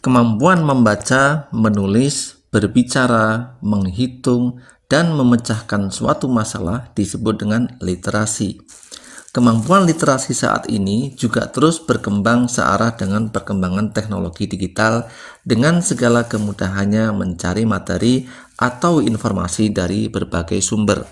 Kemampuan membaca, menulis, berbicara, menghitung, dan memecahkan suatu masalah disebut dengan literasi. Kemampuan literasi saat ini juga terus berkembang searah dengan perkembangan teknologi digital dengan segala kemudahannya mencari materi atau informasi dari berbagai sumber.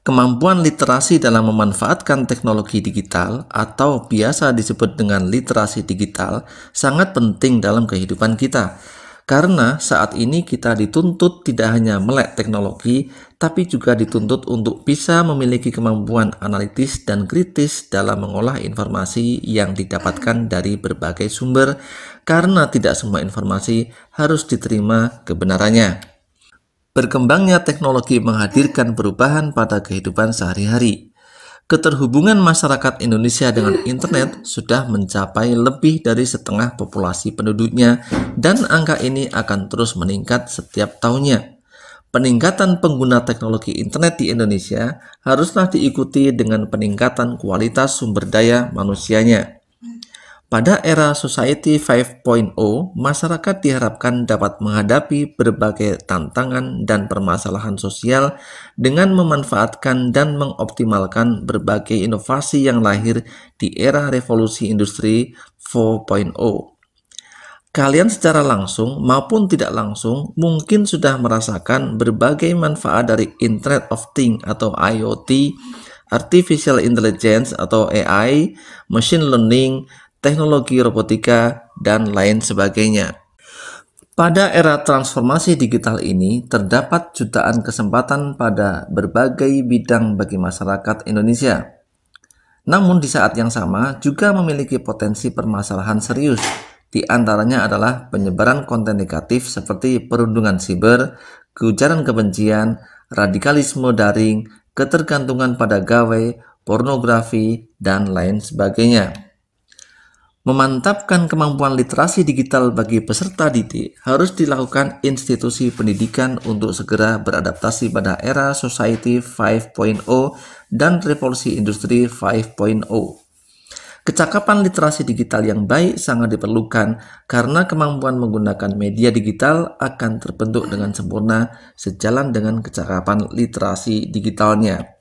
Kemampuan literasi dalam memanfaatkan teknologi digital atau biasa disebut dengan literasi digital sangat penting dalam kehidupan kita. Karena saat ini kita dituntut tidak hanya melek teknologi, tapi juga dituntut untuk bisa memiliki kemampuan analitis dan kritis dalam mengolah informasi yang didapatkan dari berbagai sumber, karena tidak semua informasi harus diterima kebenarannya. Berkembangnya teknologi menghadirkan perubahan pada kehidupan sehari-hari. Keterhubungan masyarakat Indonesia dengan internet sudah mencapai lebih dari setengah populasi penduduknya dan angka ini akan terus meningkat setiap tahunnya. Peningkatan pengguna teknologi internet di Indonesia haruslah diikuti dengan peningkatan kualitas sumber daya manusianya. Pada era Society 5.0, masyarakat diharapkan dapat menghadapi berbagai tantangan dan permasalahan sosial dengan memanfaatkan dan mengoptimalkan berbagai inovasi yang lahir di era revolusi industri 4.0. Kalian secara langsung maupun tidak langsung mungkin sudah merasakan berbagai manfaat dari Internet of Things atau IoT, Artificial Intelligence atau AI, Machine Learning, teknologi robotika, dan lain sebagainya. Pada era transformasi digital ini, terdapat jutaan kesempatan pada berbagai bidang bagi masyarakat Indonesia. Namun di saat yang sama juga memiliki potensi permasalahan serius. Di antaranya adalah penyebaran konten negatif seperti perundungan siber, keujaran kebencian, radikalisme daring, ketergantungan pada gawe, pornografi, dan lain sebagainya. Memantapkan kemampuan literasi digital bagi peserta didik harus dilakukan institusi pendidikan untuk segera beradaptasi pada era Society 5.0 dan revolusi industri 5.0. Kecakapan literasi digital yang baik sangat diperlukan karena kemampuan menggunakan media digital akan terbentuk dengan sempurna sejalan dengan kecakapan literasi digitalnya.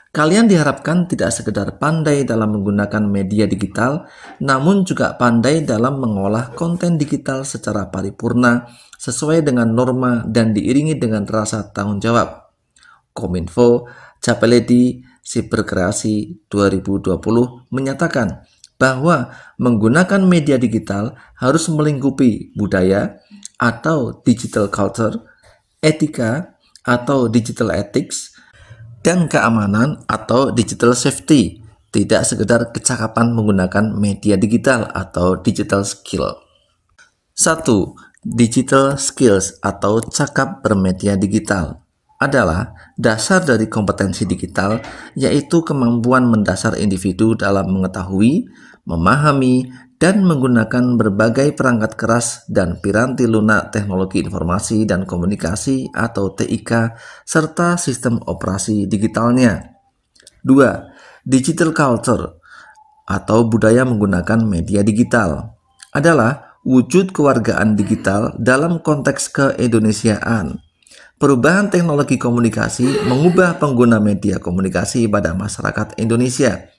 Kalian diharapkan tidak sekedar pandai dalam menggunakan media digital, namun juga pandai dalam mengolah konten digital secara paripurna sesuai dengan norma dan diiringi dengan rasa tanggung jawab. Kominfo, Capeledi, Siberkreasi 2020 menyatakan bahwa menggunakan media digital harus melingkupi budaya atau digital culture, etika atau digital ethics, dan keamanan atau digital safety, tidak sekedar kecakapan menggunakan media digital atau digital skill. 1. Digital skills atau cakap bermedia digital adalah dasar dari kompetensi digital, yaitu kemampuan mendasar individu dalam mengetahui, memahami, dan menggunakan berbagai perangkat keras dan piranti lunak teknologi informasi dan komunikasi atau TIK serta sistem operasi digitalnya. 2. Digital culture atau budaya menggunakan media digital adalah wujud kewargaan digital dalam konteks keindonesiaan. Perubahan teknologi komunikasi mengubah pengguna media komunikasi pada masyarakat Indonesia.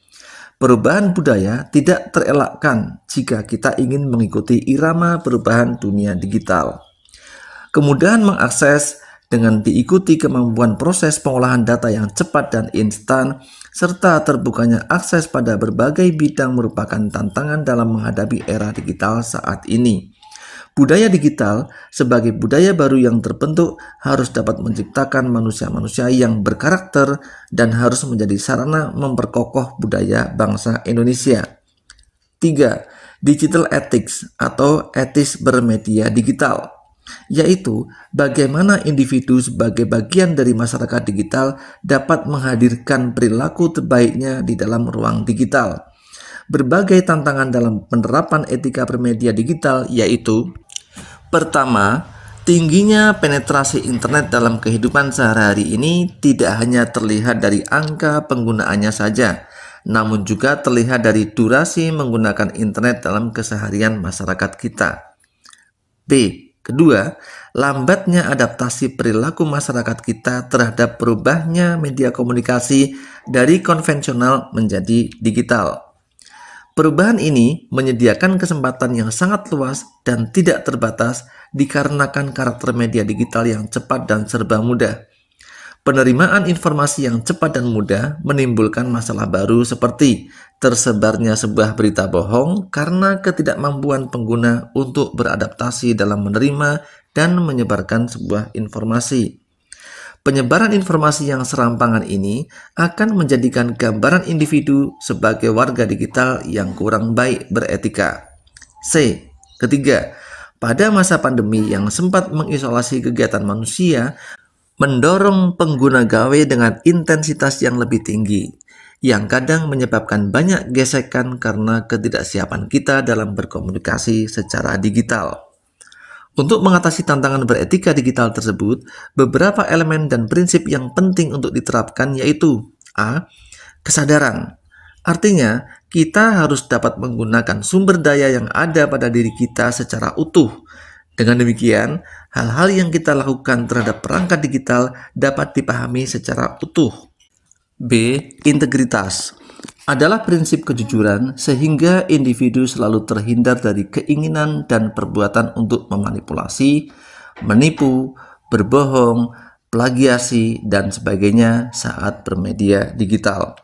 Perubahan budaya tidak terelakkan jika kita ingin mengikuti irama perubahan dunia digital. Kemudahan mengakses dengan diikuti kemampuan proses pengolahan data yang cepat dan instan, serta terbukanya akses pada berbagai bidang merupakan tantangan dalam menghadapi era digital saat ini. Budaya digital sebagai budaya baru yang terbentuk harus dapat menciptakan manusia-manusia yang berkarakter dan harus menjadi sarana memperkokoh budaya bangsa Indonesia. 3. Digital ethics atau etis bermedia digital, yaitu bagaimana individu sebagai bagian dari masyarakat digital dapat menghadirkan perilaku terbaiknya di dalam ruang digital. Berbagai tantangan dalam penerapan etika bermedia digital yaitu: pertama, tingginya penetrasi internet dalam kehidupan sehari-hari ini tidak hanya terlihat dari angka penggunaannya saja, namun juga terlihat dari durasi menggunakan internet dalam keseharian masyarakat kita. B. Kedua, lambatnya adaptasi perilaku masyarakat kita terhadap berubahnya media komunikasi dari konvensional menjadi digital. Perubahan ini menyediakan kesempatan yang sangat luas dan tidak terbatas dikarenakan karakter media digital yang cepat dan serba mudah. Penerimaan informasi yang cepat dan mudah menimbulkan masalah baru seperti tersebarnya sebuah berita bohong karena ketidakmampuan pengguna untuk beradaptasi dalam menerima dan menyebarkan sebuah informasi. Penyebaran informasi yang serampangan ini akan menjadikan gambaran individu sebagai warga digital yang kurang baik beretika. C. Ketiga, pada masa pandemi yang sempat mengisolasi kegiatan manusia, mendorong pengguna gawe dengan intensitas yang lebih tinggi, yang kadang menyebabkan banyak gesekan karena ketidaksiapan kita dalam berkomunikasi secara digital. Untuk mengatasi tantangan beretika digital tersebut, beberapa elemen dan prinsip yang penting untuk diterapkan yaitu A. Kesadaran. Artinya, kita harus dapat menggunakan sumber daya yang ada pada diri kita secara utuh. Dengan demikian, hal-hal yang kita lakukan terhadap perangkat digital dapat dipahami secara utuh. B. Integritas adalah prinsip kejujuran sehingga individu selalu terhindar dari keinginan dan perbuatan untuk memanipulasi, menipu, berbohong, plagiasi, dan sebagainya saat bermedia digital.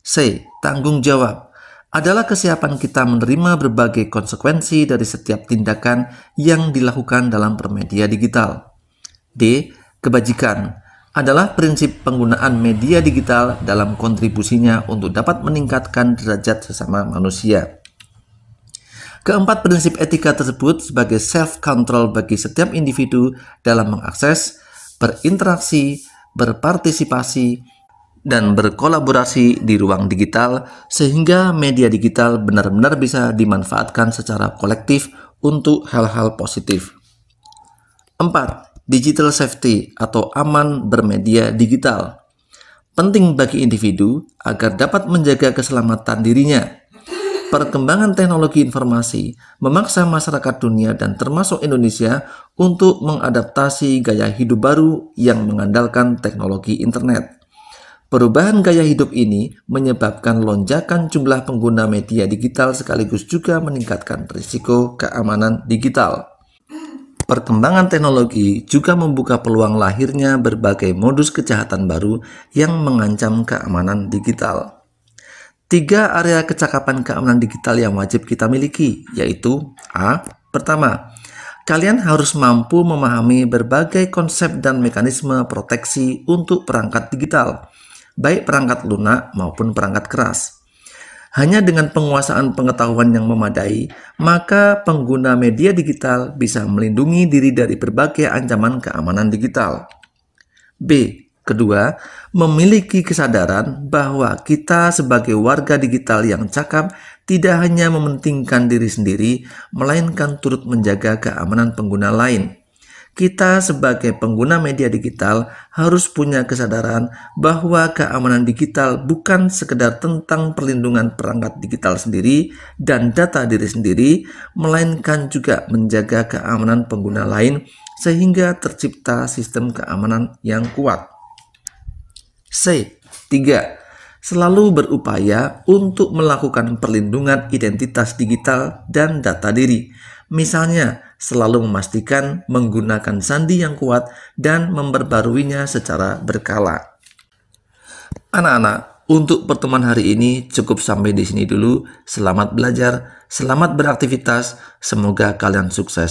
C. Tanggung jawab adalah kesiapan kita menerima berbagai konsekuensi dari setiap tindakan yang dilakukan dalam bermedia digital. D. Kebajikan adalah prinsip penggunaan media digital dalam kontribusinya untuk dapat meningkatkan derajat sesama manusia. Keempat prinsip etika tersebut sebagai self-control bagi setiap individu dalam mengakses, berinteraksi, berpartisipasi, dan berkolaborasi di ruang digital sehingga media digital benar-benar bisa dimanfaatkan secara kolektif untuk hal-hal positif. 4. Digital safety atau aman bermedia digital. Penting bagi individu agar dapat menjaga keselamatan dirinya. Perkembangan teknologi informasi memaksa masyarakat dunia dan termasuk Indonesia untuk mengadaptasi gaya hidup baru yang mengandalkan teknologi internet. Perubahan gaya hidup ini menyebabkan lonjakan jumlah pengguna media digital sekaligus juga meningkatkan risiko keamanan digital. Perkembangan teknologi juga membuka peluang lahirnya berbagai modus kejahatan baru yang mengancam keamanan digital. 3 area kecakapan keamanan digital yang wajib kita miliki, yaitu A. Pertama, kalian harus mampu memahami berbagai konsep dan mekanisme proteksi untuk perangkat digital, baik perangkat lunak maupun perangkat keras. Hanya dengan penguasaan pengetahuan yang memadai, maka pengguna media digital bisa melindungi diri dari berbagai ancaman keamanan digital. B. Kedua, memiliki kesadaran bahwa kita sebagai warga digital yang cakap tidak hanya mementingkan diri sendiri, melainkan turut menjaga keamanan pengguna lain. Kita sebagai pengguna media digital harus punya kesadaran bahwa keamanan digital bukan sekedar tentang perlindungan perangkat digital sendiri dan data diri sendiri, melainkan juga menjaga keamanan pengguna lain sehingga tercipta sistem keamanan yang kuat. C. 3. Selalu berupaya untuk melakukan perlindungan identitas digital dan data diri. Misalnya, selalu memastikan menggunakan sandi yang kuat dan memperbaruinya secara berkala. Anak-anak, untuk pertemuan hari ini cukup sampai di sini dulu. Selamat belajar, selamat beraktivitas, semoga kalian sukses.